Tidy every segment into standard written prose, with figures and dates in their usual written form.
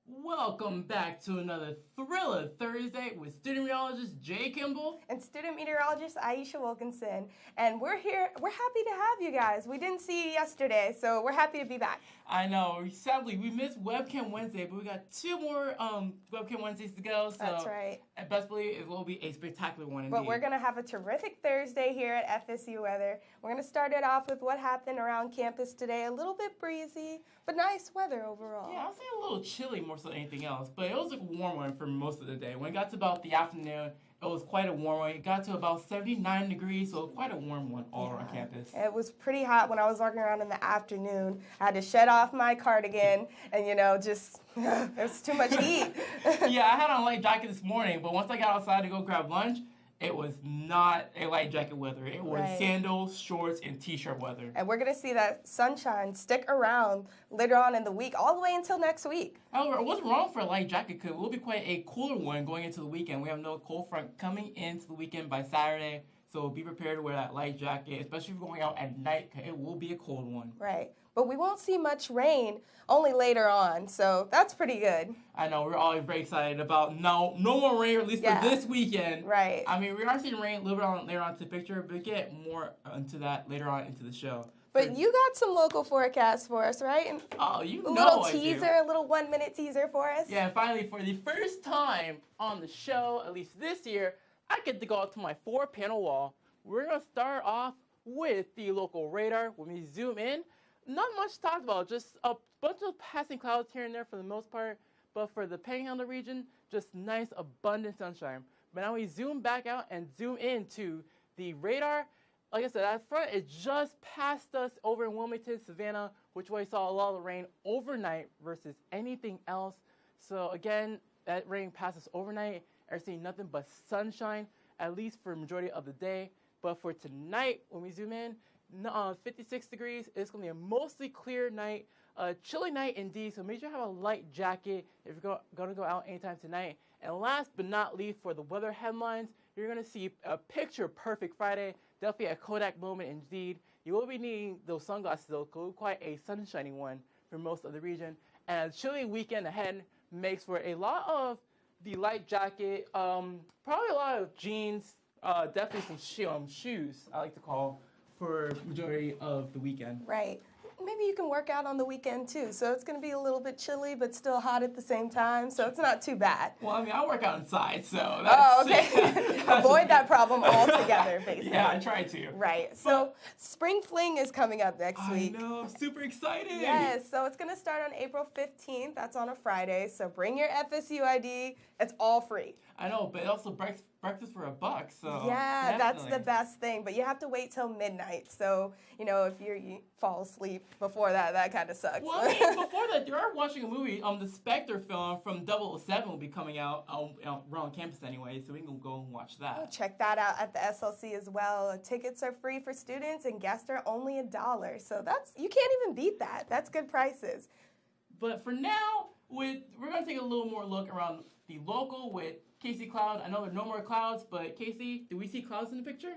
Welcome back to another Thriller Thursday with student meteorologist Jamar Kimball and student meteorologist Ayesha Wilkinson. And we're here. We're happy to have you guys. We didn't see you yesterday, so we're happy to be back. I know. Sadly, we missed Webcam Wednesday, but we got two more Webcam Wednesdays to go. So that's right. At best believe it will be a spectacular one indeed. But we're going to have a terrific Thursday here at FSU Weather. We're going to start it off with what happened around campus today. A little bit breezy, but nice weather overall. Yeah, I'll say a little chilly more so than anything else, but it was a warm one for most of the day. When it got to about the afternoon, it was quite a warm one. It got to about 79 degrees, so quite a warm one all around campus. It was pretty hot when I was walking around in the afternoon. I had to shed off my cardigan and, just, it was too much heat. Yeah, I had on a light jacket this morning, but once I got outside to go grab lunch, it was not a light jacket weather. It was sandals, shorts, and t-shirt weather. And we're going to see that sunshine stick around later on in the week, all the way until next week. However, it wasn't wrong for a light jacket because it will be quite a cooler one going into the weekend. We have no cold front coming into the weekend by Saturday, so be prepared to wear that light jacket, especially if you're going out at night, because it will be a cold one. Right. But we won't see much rain, only later on, so that's pretty good. I know, we're all very excited about no more rain, at least for this weekend. Right. I mean, we are seeing rain a little bit later on to the picture, but we'll get more into that later on into the show. But you got some local forecasts for us, right? And oh, you know a little I teaser, do. a little 1-minute teaser for us. Yeah, finally, for the first time on the show, at least this year, I get to go out to my 4-panel wall. We're going to start off with the local radar. When we zoom in, not much talked about, just a bunch of passing clouds here and there for the most part. But for the Panhandle region, just nice, abundant sunshine. But now we zoom back out and zoom into the radar. Like I said, that front, it just passed us over in Wilmington, Savannah, which way saw a lot of the rain overnight versus anything else. So again, that rain passed us overnight. We're seeing nothing but sunshine, at least for the majority of the day. But for tonight, when we zoom in, 56 degrees, it's going to be a mostly clear night, a chilly night indeed, so make sure you have a light jacket if you're going to go out anytime tonight. And last but not least, for the weather headlines, you're going to see a picture-perfect Friday, definitely a Kodak moment indeed. You will be needing those sunglasses, though, quite a sunshiny one for most of the region. And a chilly weekend ahead makes for a lot of the light jacket, probably a lot of jeans, definitely some shoes, I like to call, for majority of the weekend. Right. Maybe you can work out on the weekend too. So it's going to be a little bit chilly, but still hot at the same time. So it's not too bad. Well, I mean, I work out inside, so that's... okay. Avoid that problem altogether, basically. Yeah, I try to. Right. So Spring Fling is coming up next week. I know. I'm super excited. Yes. So it's going to start on April 15th. That's on a Friday. So bring your FSU ID. It's all free. I know, but it also breakfast for $1. So yeah, that's the best thing. But you have to wait till midnight. So, if you fall asleep before that, that kind of sucks. Well, I mean, before that, you are watching a movie. The Spectre film from 007 will be coming out around campus anyway, so we can go and watch that. Oh, check that out at the SLC as well. Tickets are free for students, and guests are only $1. So you can't even beat that. That's good prices. But for now, we're going to take a little more look around the local with Casey Cloud. I know there are no more clouds, but Casey, do we see clouds in the picture?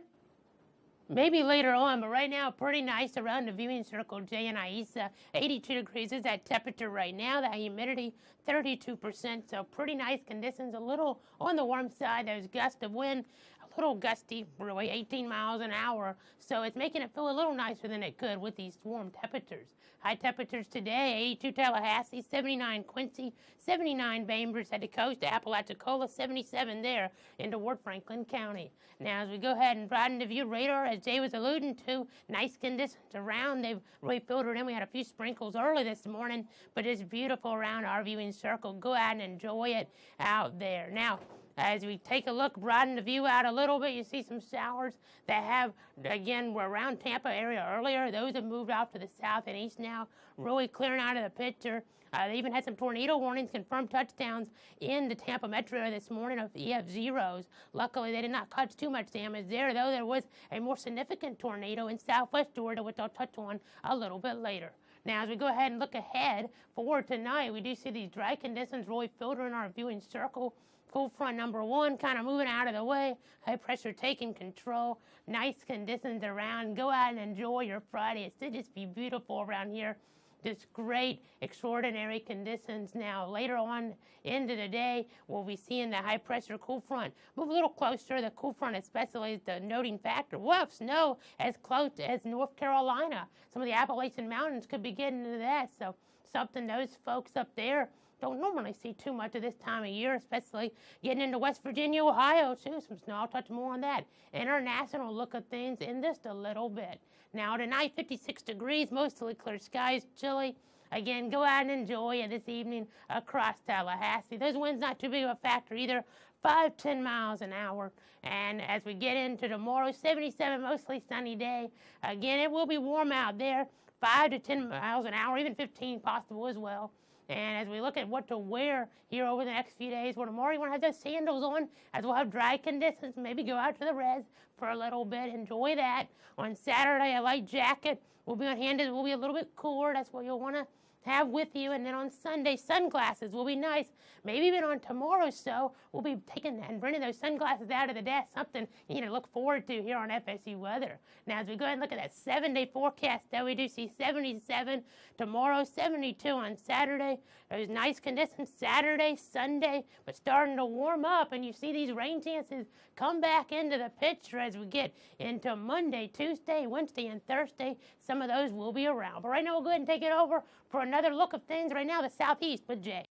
Maybe later on, but right now, pretty nice around the viewing circle. Jay and Ayesha, 82 degrees is that temperature right now. The humidity, 32%, so pretty nice conditions. A little on the warm side. There's gusts of wind, a little gusty, really 18 miles an hour. So it's making it feel a little nicer than it could with these warm temperatures. High temperatures today, 82 Tallahassee, 79 Quincy, 79 Bainbridge at the coast, Apalachicola, 77 there into Ward Franklin County. Now, as we go ahead and broaden the view radar, as Jay was alluding to, nice conditions around. They've really filtered in. We had a few sprinkles early this morning, but it's beautiful around our viewing circle. Go out and enjoy it out there. Now, as we take a look, broaden the view out a little bit, you see some showers that have, again, were around Tampa area earlier. Those have moved off to the south and east now, really clearing out of the picture. They even had some tornado warnings, confirmed touchdowns in the Tampa metro area this morning of EF zeros. Luckily, they did not cause too much damage there, though there was a more significant tornado in southwest Georgia, which I'll touch on a little bit later. Now, as we go ahead and look ahead for tonight, we do see these dry conditions really filtering our viewing circle. Cold front number 1 kind of moving out of the way. High pressure taking control. Nice conditions around. Go out and enjoy your Friday. It should just be beautiful around here just great, extraordinary conditions. Now, later on into the day, we'll be seeing the high-pressure cool front move a little closer. The cool front especially is the noting factor. We'll have snow as close as North Carolina. Some of the Appalachian Mountains could be getting into that, so something those folks up there don't normally see too much of this time of year, especially getting into West Virginia, Ohio, too. Some snow. I'll touch more on that international look at things in just a little bit. Now, tonight, 56 degrees, mostly clear skies, chilly. Again, go out and enjoy it this evening across Tallahassee. Those winds not too big of a factor either, 5-10 miles an hour. And as we get into tomorrow, 77, mostly sunny day. Again, it will be warm out there, 5 to 10 miles an hour, even 15 possible as well. And as we look at what to wear here over the next few days, well, tomorrow you want to have those sandals on, as we'll have dry conditions. Maybe go out to the res for a little bit. Enjoy that. On Saturday, a light jacket will be on hand. It will be a little bit cooler. That's what you'll want to have with you. And then on Sunday, sunglasses will be nice. Maybe even on tomorrow's show, we'll be taking and bringing those sunglasses out of the desk, something you need to look forward to here on FSU Weather. Now, as we go ahead and look at that 7-day forecast, though, we do see 77 tomorrow, 72 on Saturday. Those nice conditions Saturday, Sunday, but starting to warm up, and you see these rain chances come back into the picture as we get into Monday, Tuesday, Wednesday, and Thursday. Some of those will be around. But right now, we'll go ahead and take it over for another look of things right now, the southeast with Jay.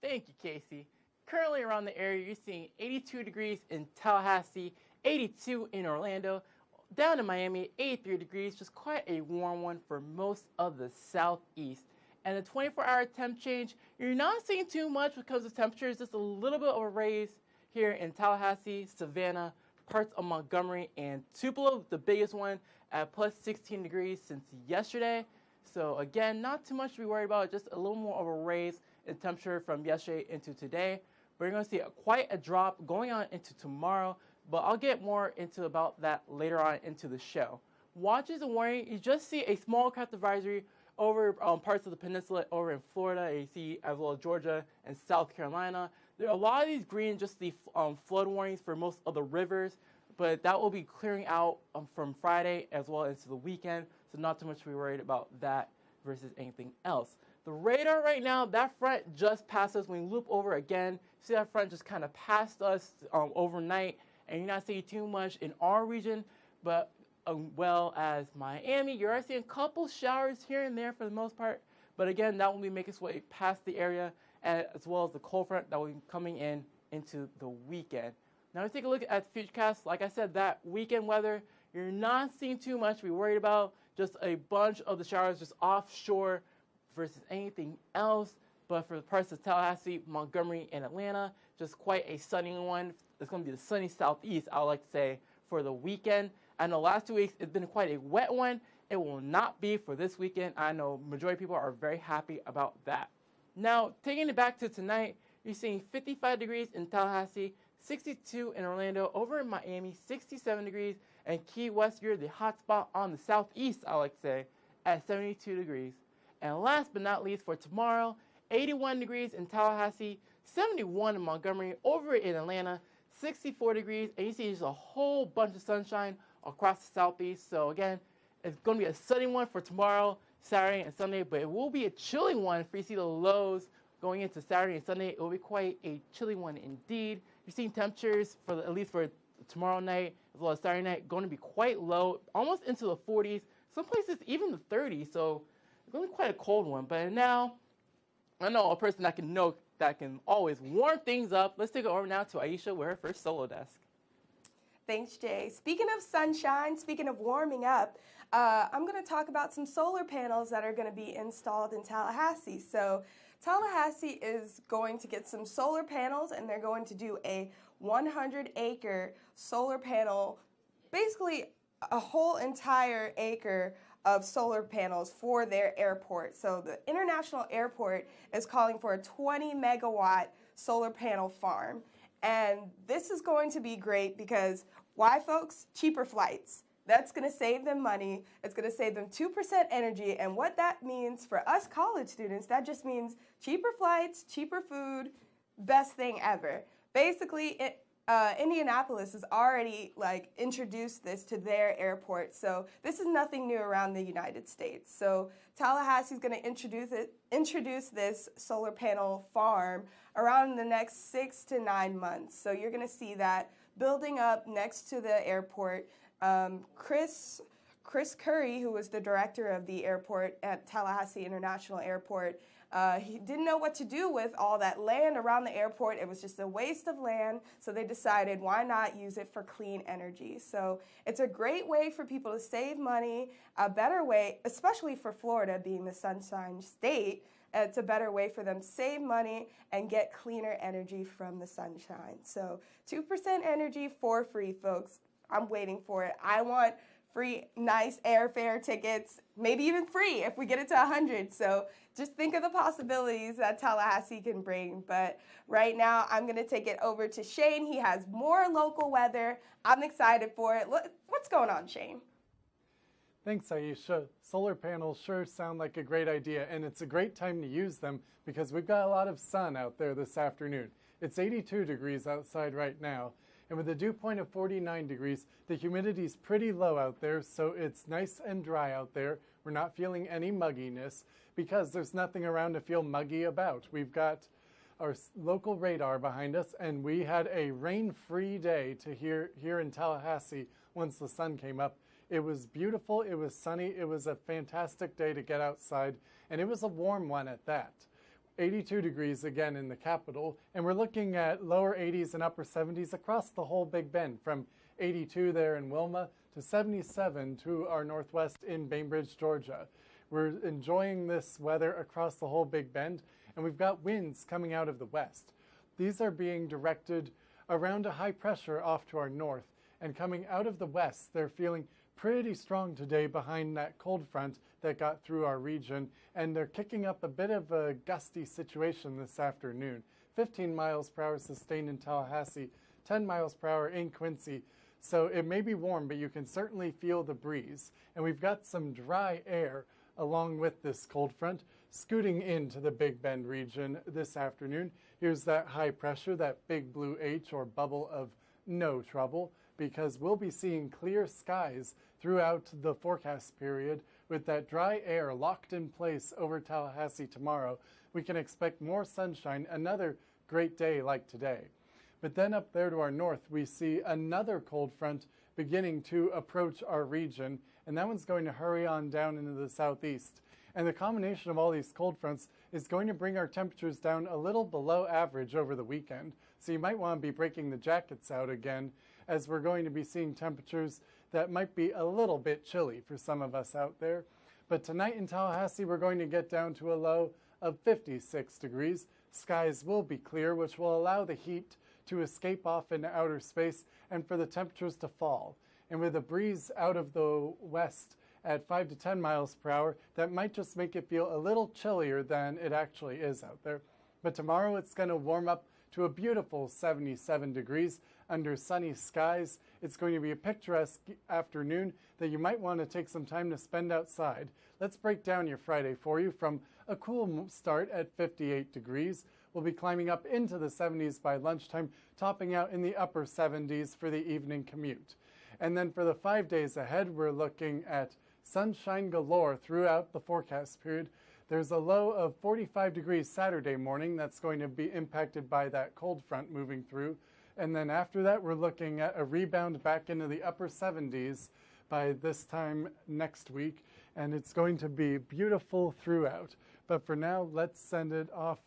Thank you, Casey. Currently around the area, you're seeing 82 degrees in Tallahassee, 82 in Orlando, down in Miami, 83 degrees, just quite a warm one for most of the southeast. And the 24-hour temp change, you're not seeing too much because the temperature is just a little bit of a raise here in Tallahassee, Savannah, parts of Montgomery, and Tupelo, the biggest one, at plus 16 degrees since yesterday. So again, not too much to be worried about, just a little more of a raise in temperature from yesterday into today. We're going to see quite a drop going on into tomorrow, but I'll get more into about that later on into the show. Watches and warning, you just see a small craft advisory over parts of the peninsula over in Florida, you see as well as Georgia and South Carolina. There are a lot of these green, just the flood warnings for most of the rivers, but that will be clearing out from Friday as well into the weekend, so not too much to be worried about that versus anything else. The radar right now, that front just passed us. When we loop over again, see that front just kind of passed us overnight, and you're not seeing too much in our region, but well as Miami, you're seeing a couple showers here and there for the most part, but again, that will be making its way past the area, as well as the cold front that will be coming in into the weekend. Now let's take a look at the futurecast. Like I said, that weekend weather, you're not seeing too much to be worried about, just a bunch of the showers just offshore versus anything else. But for the parts of Tallahassee, Montgomery, and Atlanta, just quite a sunny one. It's going to be the sunny southeast, I would like to say, for the weekend. I know last 2 weeks it's been quite a wet one. It will not be for this weekend. I know majority of people are very happy about that. Now, taking it back to tonight, you're seeing 55 degrees in Tallahassee, 62 in Orlando, over in Miami, 67 degrees, and Key West, you're the hot spot on the southeast, I like to say, at 72 degrees. And last but not least, for tomorrow, 81 degrees in Tallahassee, 71 in Montgomery, over in Atlanta, 64 degrees, and you see there's a whole bunch of sunshine across the southeast. So again, it's going to be a sunny one for tomorrow, Saturday, and Sunday, but it will be a chilly one for you see the lows going into Saturday and Sunday. It will be quite a chilly one indeed. You're seeing temperatures for at least for tomorrow night as well as Saturday night going to be quite low, almost into the 40s. Some places even the 30s. So it's going to be quite a cold one. But now I know a person that can always warm things up. Let's take it over now to Ayesha with her first solo desk. Thanks, Jay. Speaking of sunshine, speaking of warming up, I'm going to talk about some solar panels that are going to be installed in Tallahassee. So Tallahassee is going to get some solar panels, and they're going to do a 100-acre solar panel, basically a whole entire acre of solar panels for their airport. So the International Airport is calling for a 20-megawatt solar panel farm. And this is going to be great because why, folks? Cheaper flights. That's going to save them money. It's going to save them 2% energy. And what that means for us college students, that just means cheaper flights, cheaper food, best thing ever. Basically, Indianapolis has already like introduced this to their airport, so this is nothing new around the United States. So Tallahassee is going to introduce this solar panel farm around the next 6 to 9 months. So you're going to see that building up next to the airport. Chris Curry, who was the director of the airport at Tallahassee International Airport, he didn't know what to do with all that land around the airport. It was just a waste of land, so they decided why not use it for clean energy. So it's a great way for people to save money, a better way, especially for Florida being the Sunshine State. It's a better way for them to save money and get cleaner energy from the sunshine. So 2% energy for free, folks. I'm waiting for it. I want free, nice airfare tickets, maybe even free if we get it to 100. So just think of the possibilities that Tallahassee can bring. But right now, I'm going to take it over to Shane. He has more local weather. I'm excited for it. What's going on, Shane? Thanks, Ayesha. Solar panels sure sound like a great idea, and it's a great time to use them because we've got a lot of sun out there this afternoon. It's 82 degrees outside right now. And with a dew point of 49 degrees, the humidity's pretty low out there, so it's nice and dry out there. We're not feeling any mugginess because there's nothing around to feel muggy about. We've got our local radar behind us, and we had a rain-free day to here in Tallahassee once the sun came up. It was beautiful, it was sunny, it was a fantastic day to get outside, and it was a warm one at that. 82 degrees again in the capital, and we're looking at lower 80s and upper 70s across the whole Big Bend, from 82 there in Wilma to 77 to our northwest in Bainbridge, Georgia. We're enjoying this weather across the whole Big Bend, and we've got winds coming out of the west. These are being directed around a high pressure off to our north, and coming out of the west, they're feeling pretty strong today behind that cold front that got through our region, and they're kicking up a bit of a gusty situation this afternoon. 15 miles per hour sustained in Tallahassee, 10 miles per hour in Quincy. So it may be warm, but you can certainly feel the breeze. And we've got some dry air along with this cold front scooting into the Big Bend region this afternoon. Here's that high pressure, that big blue H or bubble of no trouble, because we'll be seeing clear skies throughout the forecast period. With that dry air locked in place over Tallahassee tomorrow, we can expect more sunshine, another great day like today. But then up there to our north, we see another cold front beginning to approach our region, and that one's going to hurry on down into the southeast. And the combination of all these cold fronts is going to bring our temperatures down a little below average over the weekend. So you might want to be breaking the jackets out again, as we're going to be seeing temperatures that might be a little bit chilly for some of us out there. But tonight in Tallahassee, we're going to get down to a low of 56 degrees. Skies will be clear, which will allow the heat to escape off into outer space and for the temperatures to fall. And with a breeze out of the west at 5 to 10 miles per hour, that might just make it feel a little chillier than it actually is out there. But tomorrow it's going to warm up to a beautiful 77 degrees under sunny skies. It's going to be a picturesque afternoon that you might want to take some time to spend outside. Let's break down your Friday for you. From a cool start at 58 degrees, we'll be climbing up into the 70s by lunchtime, topping out in the upper 70s for the evening commute. And then for the 5 days ahead, we're looking at sunshine galore throughout the forecast period. There's a low of 45 degrees Saturday morning that's going to be impacted by that cold front moving through. And then after that, we're looking at a rebound back into the upper 70s by this time next week. And it's going to be beautiful throughout. But for now, let's send it off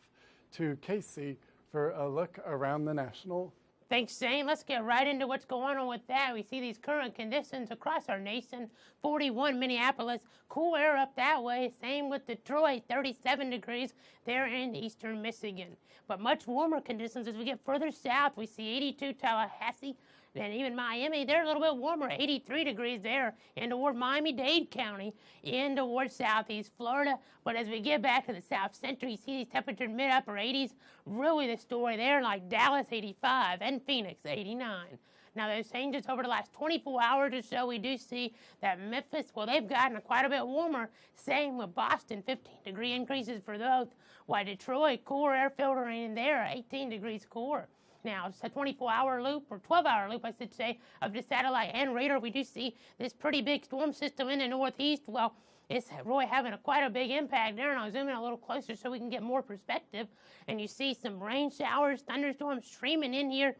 to Casey for a look around the National. Thanks, Shane. Let's get right into what's going on with that. We see these current conditions across our nation. 41 Minneapolis, cool air up that way. Same with Detroit, 37 degrees there in eastern Michigan. But much warmer conditions as we get further south. We see 82 Tallahassee, and even Miami, they're a little bit warmer, 83 degrees there in toward Miami-Dade County, in toward southeast Florida. But as we get back to the south central, you see these temperatures mid-upper 80s. Really the story there, like Dallas 85 and Phoenix 89. Now those changes over the last 24 hours or so, we do see that Memphis, well, they've gotten quite a bit warmer. Same with Boston, 15-degree increases for those. While Detroit, cooler air filtering in there, 18 degrees cooler. Now, it's a 24-hour loop, or 12-hour loop, I should say, of the satellite and radar. We do see this pretty big storm system in the northeast. Well, it's really having quite a big impact there, and I'll zoom in a little closer so we can get more perspective. And you see some rain showers, thunderstorms streaming in here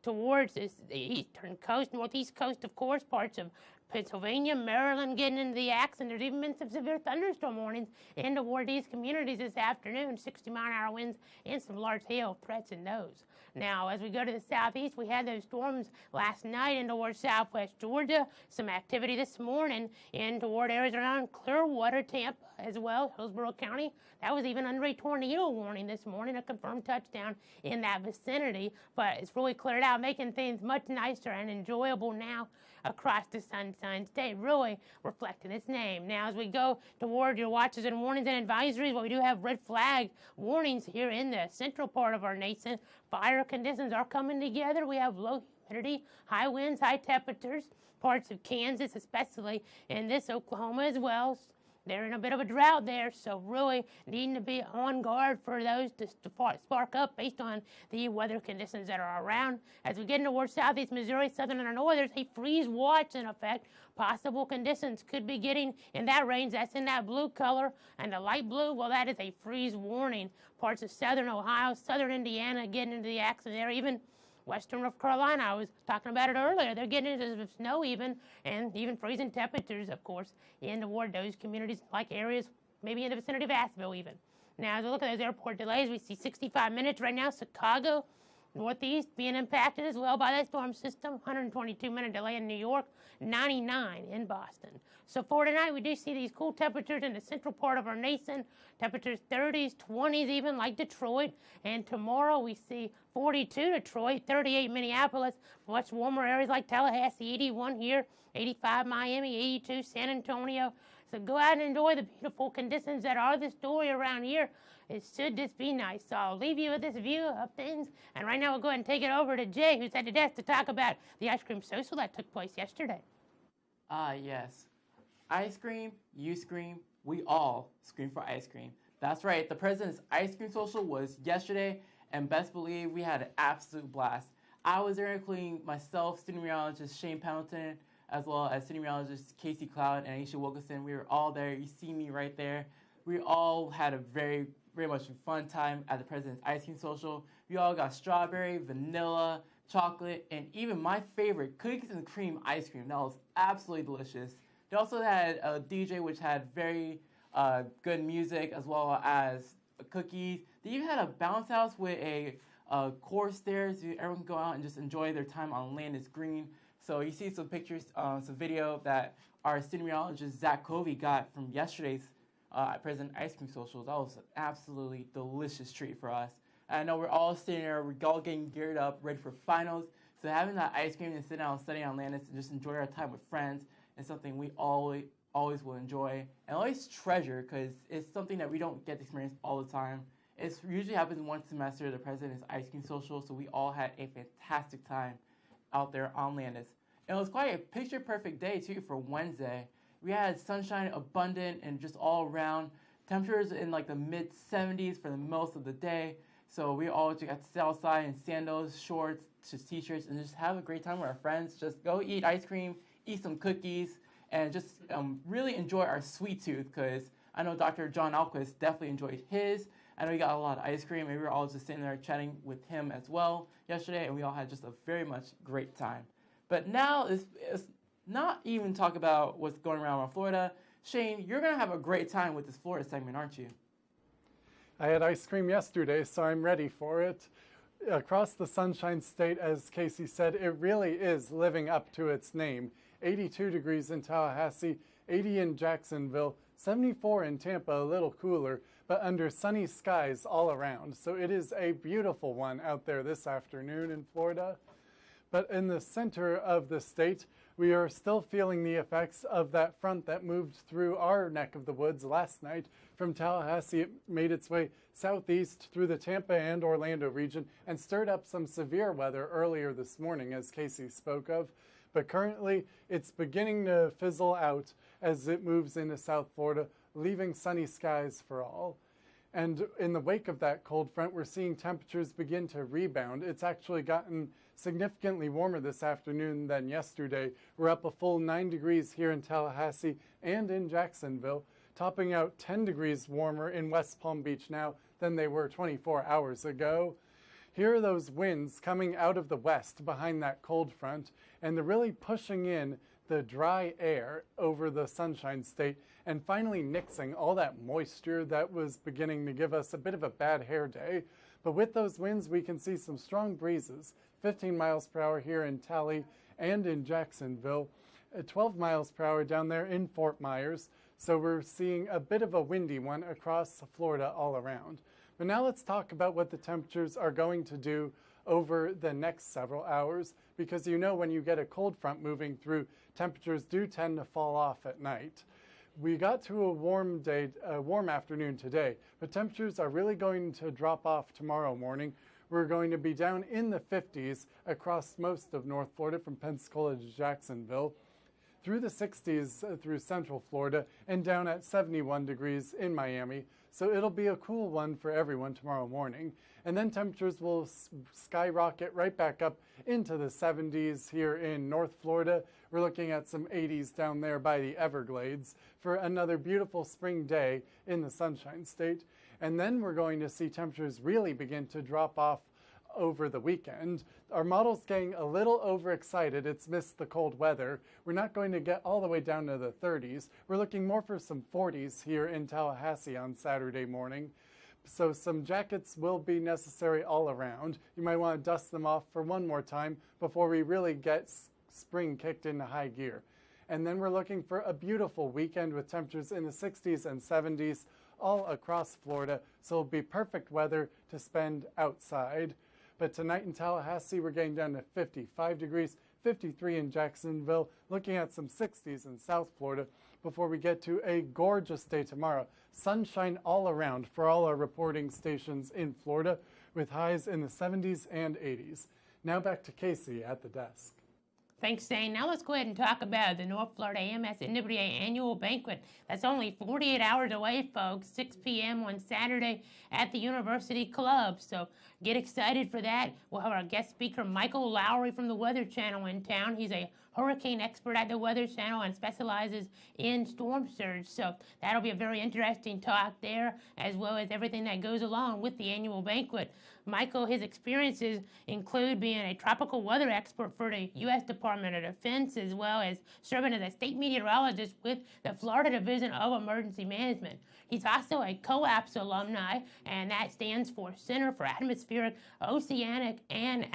towards the eastern coast, northeast coast, of course, parts of Pennsylvania, Maryland getting into the axe, and there's even been some severe thunderstorm warnings in toward these communities this afternoon, 60-mile-an-hour winds and some large hail threats in those. Now, as we go to the southeast, we had those storms last night in towards southwest Georgia, some activity this morning in toward areas around Clearwater, Tampa, as well, Hillsborough County. That was even under a tornado warning this morning, a confirmed touchdown in that vicinity, but it's really cleared out, making things much nicer and enjoyable now across the Sunshine State, really reflecting its name. Now, as we go toward your watches and warnings and advisories, well, we do have red flag warnings here in the central part of our nation. Fire conditions are coming together. We have low humidity, high winds, high temperatures, parts of Kansas especially, and this Oklahoma as well. They're in a bit of a drought there, so really needing to be on guard for those to spark up based on the weather conditions that are around. As we get towards southeast Missouri, southern Illinois, there's a freeze watch in effect. Possible conditions could be getting in that range. That's in that blue color. And the light blue, well, that is a freeze warning. Parts of southern Ohio, southern Indiana getting into the action there, even western North Carolina, I was talking about it earlier. They're getting into the snow even, and even freezing temperatures, of course, in toward those communities like areas, maybe in the vicinity of Asheville even. Now, as we look at those airport delays, we see 65 minutes right now. Chicago, northeast, being impacted as well by that storm system. 122-minute delay in New York, 99 in Boston. So for tonight, we do see these cool temperatures in the central part of our nation. Temperatures 30s, 20s even, like Detroit. And tomorrow, we see 42 Detroit, 38 Minneapolis, much warmer areas like Tallahassee, 81 here, 85 Miami, 82 San Antonio. So go out and enjoy the beautiful conditions that are the story around here. It should just be nice. So I'll leave you with this view of things. And right now, we'll go ahead and take it over to Jay, who's at the desk to talk about the ice cream social that took place yesterday. Yes. Ice cream, you scream, we all scream for ice cream. That's right, the President's Ice Cream Social was yesterday, and best believe we had an absolute blast. I was there, including myself, student meteorologist Shane Pendleton, as well as student meteorologist Casey Cloud and Ayesha Wilkinson. We were all there. You see me right there. We all had a very, very much fun time at the President's Ice Cream Social. We all got strawberry, vanilla, chocolate, and even my favorite, cookies and cream ice cream. That was absolutely delicious. They also had a DJ which had very good music as well as cookies. They even had a bounce house with a course there so everyone can go out and just enjoy their time on land is green. So you see some pictures, some video that our student meteorologist Zach Covey got from yesterday's President Ice Cream Social. That was an absolutely delicious treat for us. And I know we're all sitting there, we're all getting geared up, ready for finals. So having that ice cream and sitting down and studying on Landis and just enjoy our time with friends is something we always will enjoy and always treasure, because it's something that we don't get to experience all the time. It usually happens once a semester, the President's Ice Cream Social, so we all had a fantastic time out there on Landis. And it was quite a picture-perfect day, too, for Wednesday. We had sunshine abundant and just all around. Temperatures in like the mid-70s for the most of the day. So we all just got to sit outside in sandals, shorts, just t-shirts, and just have a great time with our friends. Just go eat ice cream, eat some cookies, and just really enjoy our sweet tooth, because I know Dr. John Alquist definitely enjoyed his. I know he got a lot of ice cream, and we were all just sitting there chatting with him as well yesterday, and we all had just a very much great time. But now it's not even talk about what's going around Florida. Shane, you're going to have a great time with this Florida segment, aren't you? I had ice cream yesterday, so I'm ready for it. Across the Sunshine State, as Casey said, it really is living up to its name. 82 degrees in Tallahassee, 80 in Jacksonville, 74 in Tampa, a little cooler, but under sunny skies all around. So it is a beautiful one out there this afternoon in Florida. But in the center of the state, we are still feeling the effects of that front that moved through our neck of the woods last night. From Tallahassee, it made its way southeast through the Tampa and Orlando region and stirred up some severe weather earlier this morning, as Casey spoke of. But currently, it's beginning to fizzle out as it moves into South Florida, leaving sunny skies for all. And in the wake of that cold front, we're seeing temperatures begin to rebound. It's actually gotten significantly warmer this afternoon than yesterday. We're up a full 9 degrees here in Tallahassee and in Jacksonville, topping out 10 degrees warmer in West Palm Beach now than they were 24 hours ago. Here are those winds coming out of the west behind that cold front, and they're really pushing in the dry air over the Sunshine State and finally nixing all that moisture that was beginning to give us a bit of a bad hair day. But with those winds, we can see some strong breezes, 15 miles per hour here in Talley and in Jacksonville, 12 miles per hour down there in Fort Myers. So we're seeing a bit of a windy one across Florida all around. But now let's talk about what the temperatures are going to do over the next several hours, because you know when you get a cold front moving through, temperatures do tend to fall off at night. We got to a warm afternoon today, but temperatures are really going to drop off tomorrow morning. We're going to be down in the 50s across most of North Florida from Pensacola to Jacksonville, through the 60s through Central Florida, and down at 71 degrees in Miami. So it'll be a cool one for everyone tomorrow morning. And then temperatures will skyrocket right back up into the 70s here in North Florida. We're looking at some 80s down there by the Everglades for another beautiful spring day in the Sunshine State. And then we're going to see temperatures really begin to drop off over the weekend. Our model's getting a little overexcited. It's missed the cold weather. We're not going to get all the way down to the 30s. We're looking more for some 40s here in Tallahassee on Saturday morning. So some jackets will be necessary all around. You might want to dust them off for one more time before we really get spring kicked into high gear. And then we're looking for a beautiful weekend with temperatures in the 60s and 70s all across Florida. So it'll be perfect weather to spend outside. But tonight in Tallahassee, we're getting down to 55 degrees, 53 in Jacksonville, looking at some 60s in South Florida before we get to a gorgeous day tomorrow. Sunshine all around for all our reporting stations in Florida with highs in the 70s and 80s. Now back to Casey at the desk. Thanks, Zane. Now let's go ahead and talk about the North Florida AMS NWA Annual Banquet. That's only 48 hours away, folks, 6 p.m. on Saturday at the University Club. So get excited for that. We'll have our guest speaker, Michael Lowry from the Weather Channel in town. He's a hurricane expert at the Weather Channel and specializes in storm surge. So that'll be a very interesting talk there, as well as everything that goes along with the annual banquet. Michael, his experiences include being a tropical weather expert for the U.S. Department of Defense, as well as serving as a state meteorologist with the Florida Division of Emergency Management. He's also a COAPS alumni, and that stands for Center for Atmospheric, Oceanic, and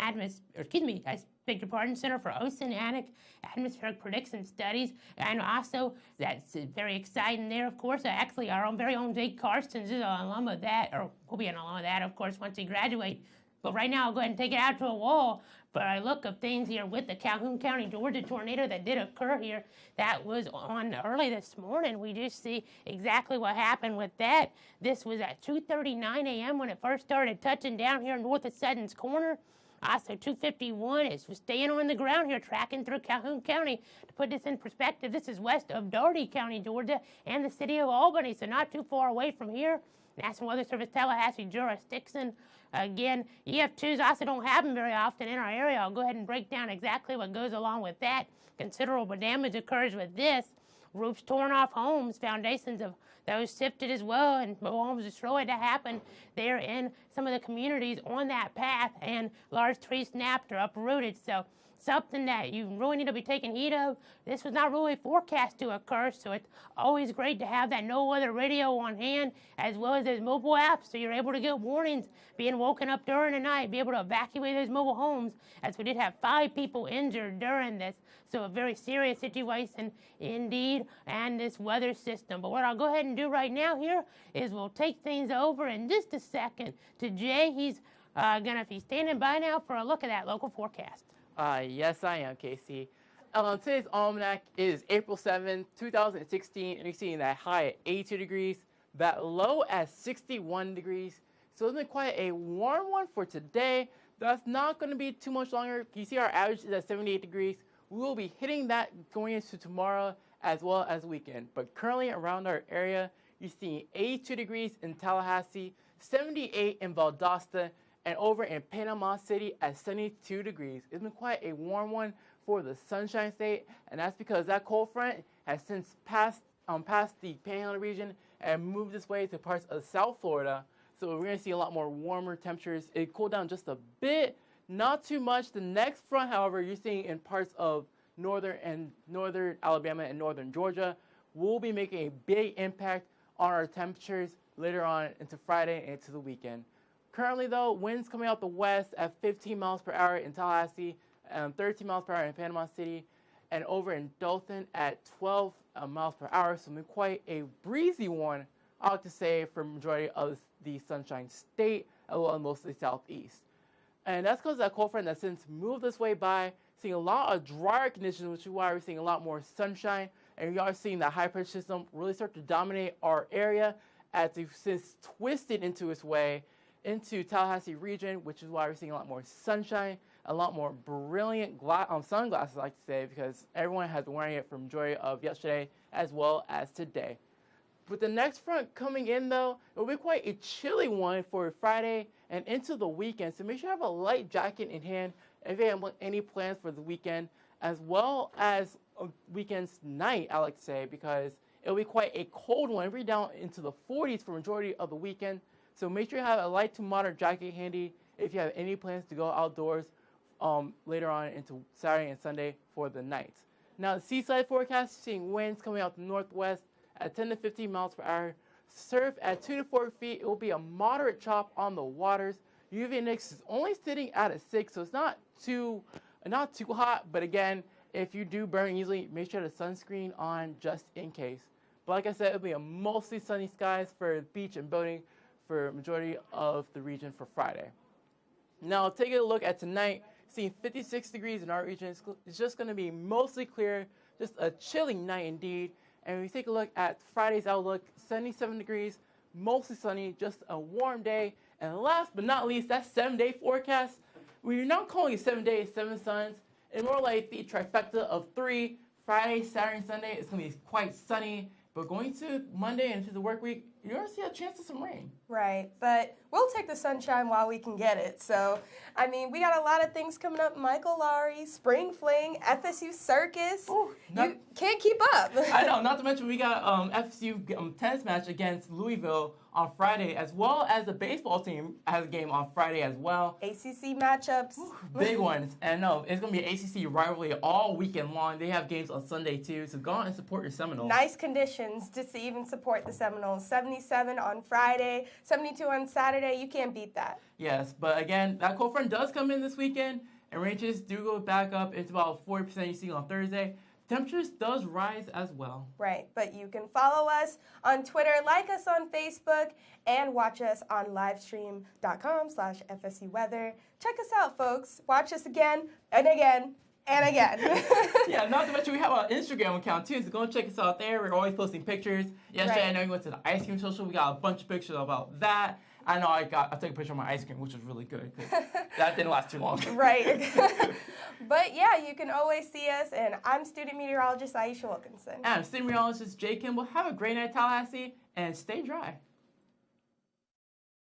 Center for Oceanic Atmospheric Prediction Studies. And also, that's very exciting there, of course. Actually, our own very own Jake Carstens is an alum of that, or will be an alum of that, of course, once he graduates. But right now, I'll go ahead and take it out to a wall for a look of things here with the Calhoun County, Georgia tornado that did occur here. That was on early this morning. We just see exactly what happened with that. This was at 2:39 a.m. when it first started touching down here north of Sutton's Corner. Also, 251 is staying on the ground here, tracking through Calhoun County. To put this in perspective, this is west of Dougherty County, Georgia, and the city of Albany, so not too far away from here. National Weather Service Tallahassee jurisdiction. Again, EF2s also don't happen very often in our area. I'll go ahead and break down exactly what goes along with that. Considerable damage occurs with this. Roofs torn off homes, foundations of those sifted as well, and homes destroyed. That happened there in some of the communities on that path, and large trees snapped or uprooted. So something that you really need to be taking heed of. This was not really forecast to occur, so it's always great to have that no-weather radio on hand, as well as those mobile apps, so you're able to get warnings being woken up during the night, be able to evacuate those mobile homes, as we did have 5 people injured during this. So a very serious situation indeed, and this weather system. But what I'll go ahead and do right now here is we'll take things over in just a second to Jay. He's if he's standing by now for a look at that local forecast. Yes, I am, Casey. Today's almanac is April 7th, 2016, and you're seeing that high at 82 degrees, that low at 61 degrees. So it's been quite a warm one for today. That's not going to be too much longer. You see our average is at 78 degrees. We will be hitting that going into tomorrow as well as the weekend. But currently around our area, you're seeing 82 degrees in Tallahassee, 78 in Valdosta, and over in Panama City at 72 degrees. It's been quite a warm one for the Sunshine State, and that's because that cold front has since passed the Panhandle region and moved its way to parts of South Florida. So we're going to see a lot more warmer temperatures. It cooled down just a bit, not too much. The next front, however, you're seeing in parts of northern Alabama and northern Georgia will be making a big impact on our temperatures later on into Friday and into the weekend. Currently, though, winds coming out the west at 15 miles per hour in Tallahassee, 13 miles per hour in Panama City, and over in Dothan at 12 miles per hour. So quite a breezy one, I like to say, for the majority of the Sunshine State, as well as mostly southeast. And that's because that cold front has since moved this way by, seeing a lot of drier conditions, which is why we're seeing a lot more sunshine. And we are seeing that high pressure system really start to dominate our area as it's since twisted into its way into Tallahassee region, which is why we're seeing a lot more sunshine, a lot more brilliant sunglasses, I like to say, because everyone has been wearing it for the majority of yesterday as well as today. With the next front coming in, though, it will be quite a chilly one for Friday and into the weekend. So make sure you have a light jacket in hand if you have any plans for the weekend, as well as a weekend's night, I like to say, because it will be quite a cold one. It'll be down into the 40s for the majority of the weekend. So make sure you have a light to moderate jacket handy if you have any plans to go outdoors later on into Saturday and Sunday for the night. Now, the seaside forecast, seeing winds coming out the northwest at 10 to 15 miles per hour. Surf at 2 to 4 feet. It will be a moderate chop on the waters. UV index is only sitting at a 6, so it's not too hot. But again, if you do burn easily, make sure to sunscreen on just in case. But like I said, it'll be a mostly sunny skies for beach and boating for the majority of the region for Friday. Now, taking a look at tonight, seeing 56 degrees in our region. It's just going to be mostly clear, just a chilling night indeed. And when we take a look at Friday's outlook, 77 degrees, mostly sunny, just a warm day. And last but not least, that 7-day forecast. We're not calling it 7 days, 7 suns. It's more like the trifecta of 3. Friday, Saturday, and Sunday, it's going to be quite sunny. But going to Monday and into the work week, you're going to see a chance of some rain. Right, but we'll take the sunshine while we can get it. So, I mean, we got a lot of things coming up. Michael Lowry, Spring Fling, FSU Circus. You can't keep up. I know, not to mention we got FSU tennis match against Louisville on Friday, as well as the baseball team has a game on Friday as well. ACC matchups. Big ones. And no, it's going to be an ACC rivalry all weekend long. They have games on Sunday too, so go out and support your Seminoles. Nice conditions just to even support the Seminoles. 77 on Friday, 72 on Saturday. You can't beat that. Yes, but again, that cold front does come in this weekend, and ranges do go back up. It's about 40% you see on Thursday. Temperatures does rise as well. Right, but you can follow us on Twitter, like us on Facebook, and watch us on livestream.com/FSU Weather. Check us out, folks. Watch us again and again and again. Yeah, not to mention we have our Instagram account too, so go and check us out there. We're always posting pictures. Yesterday, I know we went to the ice cream social. We got a bunch of pictures about that. I know I took a picture of my ice cream, which was really good. That didn't last too long. Right. But yeah, you can always see us, and I'm student meteorologist Ayesha Wilkinson. And I'm student meteorologist Jamar Kimball. Have a great night, Tallahassee, and stay dry.